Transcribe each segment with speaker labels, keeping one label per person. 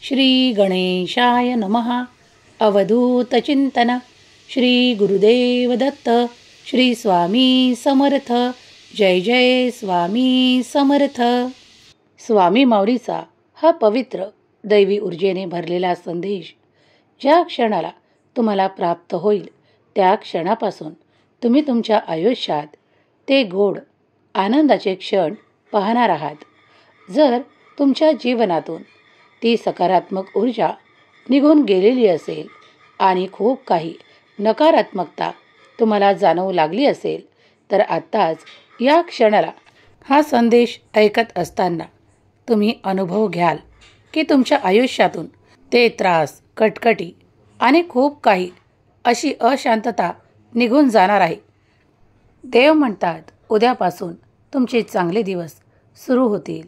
Speaker 1: श्री गणेशाय नमः. अवधूत चिंतन. श्री गुरुदेव दत्त. श्री स्वामी समर्थ. जय जय स्वामी समर्थ. स्वामी माऊलीचा हा पवित्र दैवी ऊर्जेने भरलेला संदेश ज्या क्षणाला तुम्हाला प्राप्त होईल त्या क्षणापासून तुम्ही तुमच्या आयुष्यात ते गोड आनंदाचे क्षण पाहणार आहात. जर तुमच्या जीवनातून ती सकारात्मक ऊर्जा निघून गेलेली असेल आणि खूप काही नकारात्मकता तुम्हाला जाणवू लागली असेल तर आत्ताच या क्षणाला हा संदेश ऐकत असताना तुम्ही अनुभव घ्याल की तुमच्या आयुष्यातून ते त्रास, कटकटी आणि खूप काही अशी अशांतता निघून जाणार आहे. देव म्हणतात उद्यापासून तुमचे चांगले दिवस सुरू होतील.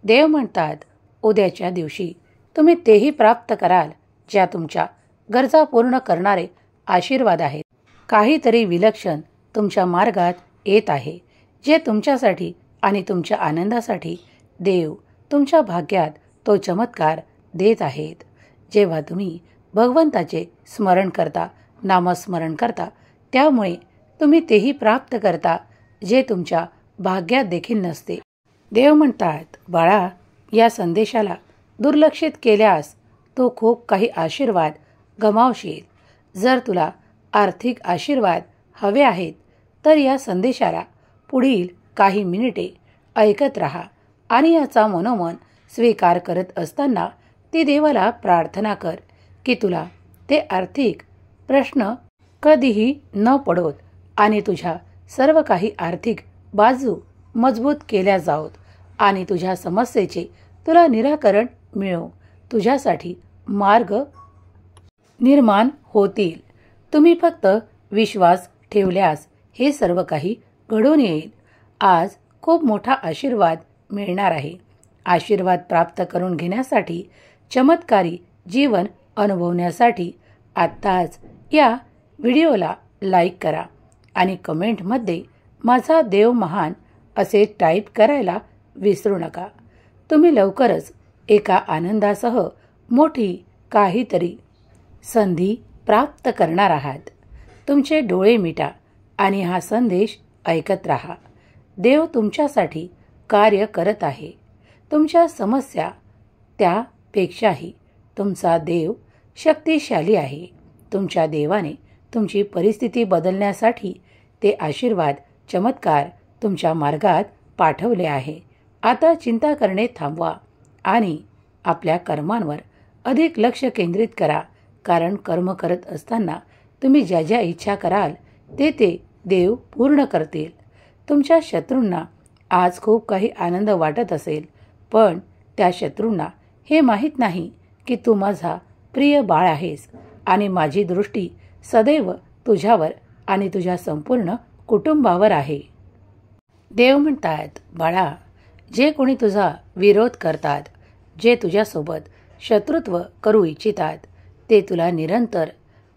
Speaker 1: देव म्हणतात उद्याच्या दिवशी तुम्ही तेही प्राप्त कराल ज्या तुमच्या गरजा पूर्ण करणारे आशीर्वाद आहेत. काहीतरी विलक्षण तुमच्या मार्गात येत आहे जे तुमच्यासाठी आणि तुमच्या आनंदासाठी देव तुमच्या भाग्यात तो चमत्कार देत आहेत. जेव्हा तुम्ही भगवंताचे स्मरण करता, नामस्मरण करता, त्यामुळे तुम्ही तेही प्राप्त करता जे तुमच्या भाग्यात देखील नसते. देव म्हणतात बाळा, या संदेशाला दुर्लक्षित केल्यास तो खूप काही आशीर्वाद गमावशील. जर तुला आर्थिक आशीर्वाद हवे आहेत तर या संदेशाला पुढील काही मिनिटे ऐकत राहा आणि याचा मनोमन स्वीकार करत असताना ती देवाला प्रार्थना कर की तुला ते आर्थिक प्रश्न कधीही न पडोत आणि तुझ्या सर्व काही आर्थिक बाजू मजबूत केल्या जावोत आणि तुझ्या समस्येचे तुला निराकरण मिळो. तुझ्यासाठी मार्ग निर्माण होतील. तुम्ही फक्त विश्वास ठेवल्यास हे सर्व काही घडून येईल. आज खूप मोठा आशीर्वाद मिळणार आहे. आशीर्वाद प्राप्त करून घेण्यासाठी, चमत्कारी जीवन अनुभवण्यासाठी आत्ताच या व्हिडिओला लाईक करा आणि कमेंटमध्ये माझा देव महान असे टाईप करायला विसरू नका. तुम्ही लवकरच एका आनंदासह मोठी काहीतरी संधी प्राप्त करणार आहात. तुमचे डोळे मिटा आणि हा संदेश ऐकत राहा. देव तुमच्यासाठी कार्य करत आहे. तुमच्या समस्या त्यापेक्षाही तुमचा देव शक्तिशाली आहे. तुमच्या देवाने तुमची परिस्थिती बदलण्यासाठी ते आशीर्वाद, चमत्कार तुमच्या मार्गात पाठवले आहे. आता चिंता करणे थांबवा आणि आपल्या कर्मांवर अधिक लक्ष केंद्रित करा, कारण कर्म करत असताना तुम्ही ज्या ज्या इच्छा कराल ते देव पूर्ण करतील. तुमच्या शत्रूंना आज खूप काही आनंद वाटत असेल, पण त्या शत्रूंना हे माहीत नाही की तू माझा प्रिय बाळ आहेस आणि माझी दृष्टी सदैव तुझ्यावर आणि तुझ्या संपूर्ण कुटुंबावर आहे. देव म्हणतात बाळा, जे कोणी तुझा विरोध करतात, जे तुझ्यासोबत शत्रुत्व करू इच्छितात, ते तुला निरंतर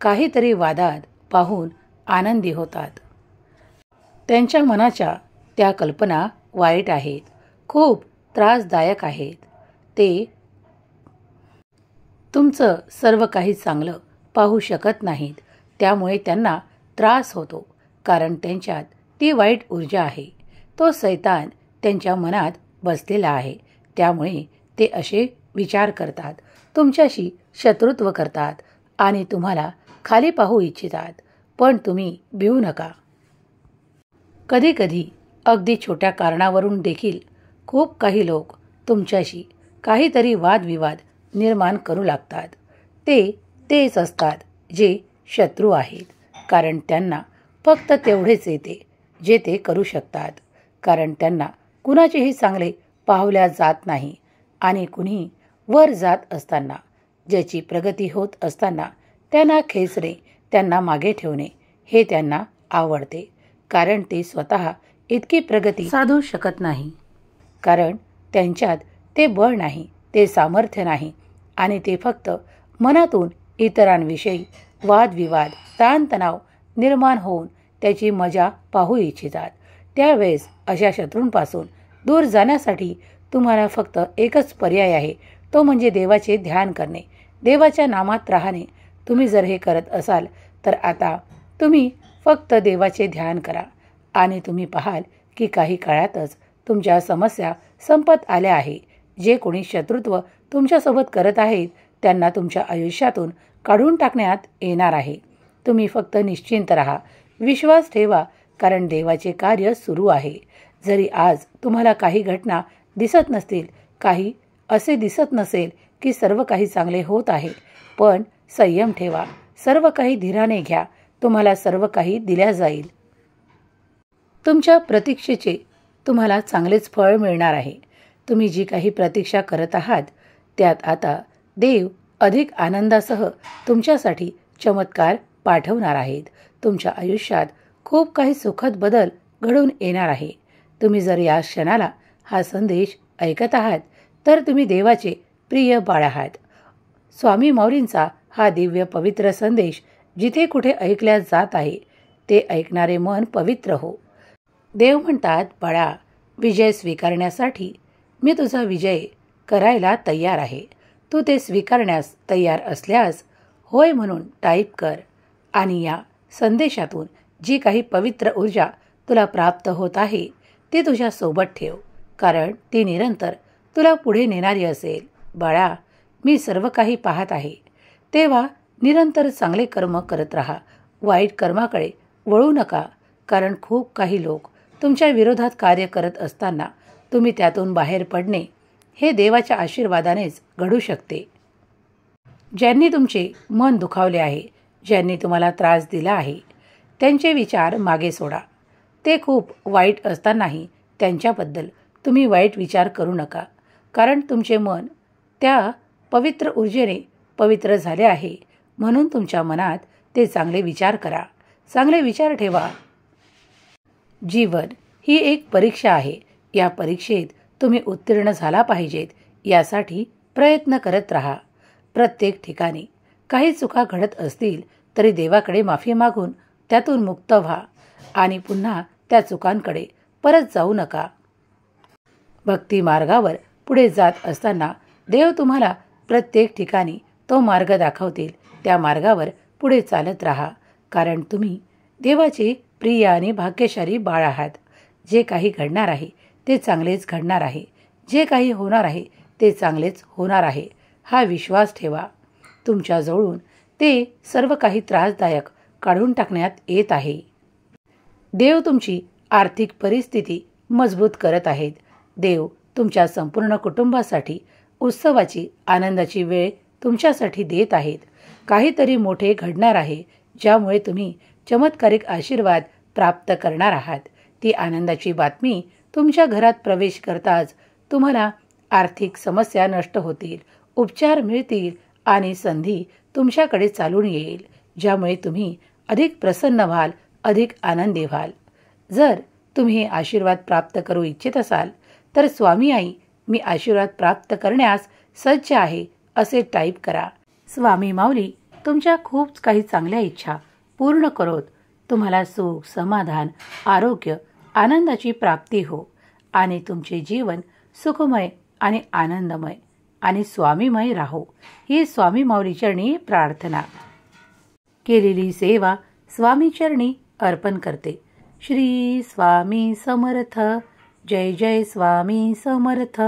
Speaker 1: काहीतरी वादात पाहून आनंदी होतात. त्यांच्या मनाच्या त्या कल्पना वाईट आहेत, खूप त्रासदायक आहेत. ते तुमचं सर्व काही चांगलं पाहू शकत नाहीत. त्यामुळे त्यांना त्रास होतो, कारण त्यांच्यात ती वाईट ऊर्जा आहे. तो सैतान त्यांच्या मनात बसलेला आहे. त्यामुळे ते असे विचार करतात, तुमच्याशी शत्रुत्व करतात आणि तुम्हाला खाली पाहू इच्छितात. पण तुम्ही भिवू नका. कधी कधी अगदी छोट्या कारणावरून देखील खूप काही लोक तुमच्याशी काहीतरी वादविवाद निर्माण करू लागतात. तेच असतात जे शत्रू आहेत, कारण त्यांना फक्त तेवढेच येते जे ते करू शकतात. कारण त्यांना कुणाचेही चांगले पाहल्या जात नाही आणि कुणी वर जात असताना, ज्याची प्रगती होत असताना त्यांना खेचणे, त्यांना मागे ठेवणे हे त्यांना आवडते. कारण ते स्वतः इतकी प्रगती साधू शकत नाही, कारण त्यांच्यात ते बळ नाही, ते सामर्थ्य नाही आणि ते फक्त मनातून इतरांविषयी वादविवाद, ताणतणाव निर्माण होऊन त्याची मजा पाहू इच्छितात. त्यावेळेस अशा शत्रूंपासून दूर जाण्यासाठी तुम्हाला फक्त एकच पर्याय आहे, तो म्हणजे देवाचे ध्यान करणे, देवाच्या नामात राहणे. तुम्ही जर हे करत असाल तर आता तुम्ही फक्त देवाचे ध्यान करा आणि तुम्ही पाहाल की काही काळातच तुमच्या समस्या संपत आल्या आहे. जे कोणी शत्रुत्व तुमच्यासोबत करत आहेत त्यांना तुमच्या आयुष्यातून काढून टाकण्यात येणार आहे. तुम्ही फक्त निश्चिंत राहा, विश्वास ठेवा, कारण देवाचे कार्य सुरू आहे. जरी आज तुम्हाला काही घटना दिसत नसतील, काही असे दिसत नसेल की सर्व काही चांगले होत आहे, पण संयम ठेवा, सर्व काही धीराने घ्या, तुम्हाला सर्व काही दिल्या जाईल. तुमच्या प्रतीक्षेचे तुम्हाला चांगलेच फळ मिळणार आहे. तुम्ही जी काही प्रतीक्षा करत आहात त्यात आता देव अधिक आनंदासह तुमच्यासाठी चमत्कार पाठवणार आहेत. तुमच्या आयुष्यात खूप काही सुखद बदल घडून येणार आहे. तुम्ही जर या क्षणाला हा संदेश ऐकत आहात तर तुम्ही देवाचे प्रिय बाळ आहात. स्वामी माऊलींचा हा दिव्य पवित्र संदेश जिथे कुठे ऐकल्या जात आहे ते ऐकणारे मन पवित्र हो. देव म्हणतात, बाळा, विजय स्वीकारण्यासाठी मी तुझा विजय करायला तयार आहे. तू ते स्वीकारण्यास तयार असल्यास होय म्हणून टाईप कर आणि या संदेशातून जी काही पवित्र ऊर्जा तुला प्राप्त होत आहे ती तुझ्या सोबत ठेव, कारण ती निरंतर तुला पुढे नेणारी असेल. बाळा, मी सर्व काही पाहत आहे, तेव्हा निरंतर चांगले कर्म करत राहा, वाईट कर्माकडे वळू नका, कारण खूप काही लोक तुमच्या विरोधात कार्य करत असताना तुम्ही त्यातून बाहेर पडणे हे देवाच्या आशीर्वादानेच घडू शकते. ज्यांनी तुमचे मन दुखावले आहे, ज्यांनी तुम्हाला त्रास दिला आहे, त्यांचे विचार मागे सोडा. ते खूप वाईट असतानाही त्यांच्याबद्दल तुम्ही वाईट विचार करू नका, कारण तुमचे मन त्या पवित्र ऊर्जेने पवित्र झाले आहे. म्हणून तुमच्या मनात ते चांगले विचार करा, चांगले विचार ठेवा. जीवन ही एक परीक्षा आहे. या परीक्षेत तुम्ही उत्तीर्ण झाला पाहिजेत यासाठी प्रयत्न करत राहा. प्रत्येक ठिकाणी काही चुका घडत असतील तरी देवाकडे माफी मागून त्यातून मुक्त व्हा आणि पुन्हा त्या चुकांकडे परत जाऊ नका. भक्ती मार्गावर पुढे जात असताना देव तुम्हाला प्रत्येक ठिकाणी तो मार्ग दाखवतील. त्या मार्गावर पुढे चालत राहा, कारण तुम्ही देवाचे प्रिय आणि भाग्यशाली बाळ आहात. जे काही घडणार आहे ते चांगलेच घडणार आहे, जे काही होणार आहे ते चांगलेच होणार आहे, हा विश्वास ठेवा. तुमच्याजवळून ते सर्व काही त्रासदायक काढून टाकण्यात येत आहे. देव तुमची आर्थिक परिस्थिती मजबूत करत आहेत. देव तुमच्या संपूर्ण कुटुंबासाठी उत्सवाची आनंदाची वेळ तुमच्यासाठी देत आहेत. काहीतरी मोठे घडणार आहे ज्यामुळे तुम्ही चमत्कारिक आशीर्वाद प्राप्त करणार आहात. ती आनंदाची बातमी तुमच्या घरात प्रवेश करताच तुम्हाला आर्थिक समस्या नष्ट होतील, उपचार मिळतील आणि संधी तुमच्याकडे चालून येईल, ज्यामुळे तुम्ही अधिक प्रसन्न व्हाल, अधिक आनंदी व्हाल. जर तुम्ही हे आशीर्वाद प्राप्त करू इच्छित असाल तर स्वामी आई मी आशीर्वाद प्राप्त करण्यास सज्ज आहे असे टाईप करा. स्वामी माऊली तुमच्या खूप काही चांगल्या इच्छा पूर्ण करोत. तुम्हाला सुख, समाधान, आरोग्य, आनंदाची प्राप्ती हो आणि तुमचे जीवन सुखमय आणि आनंदमय आणि स्वामीमय राहो, ही स्वामी माऊली चरणी प्रार्थना. केलेली सेवा स्वामी चरणी अर्पण करते. श्री स्वामी समर्थ. जय जय स्वामी समर्थ.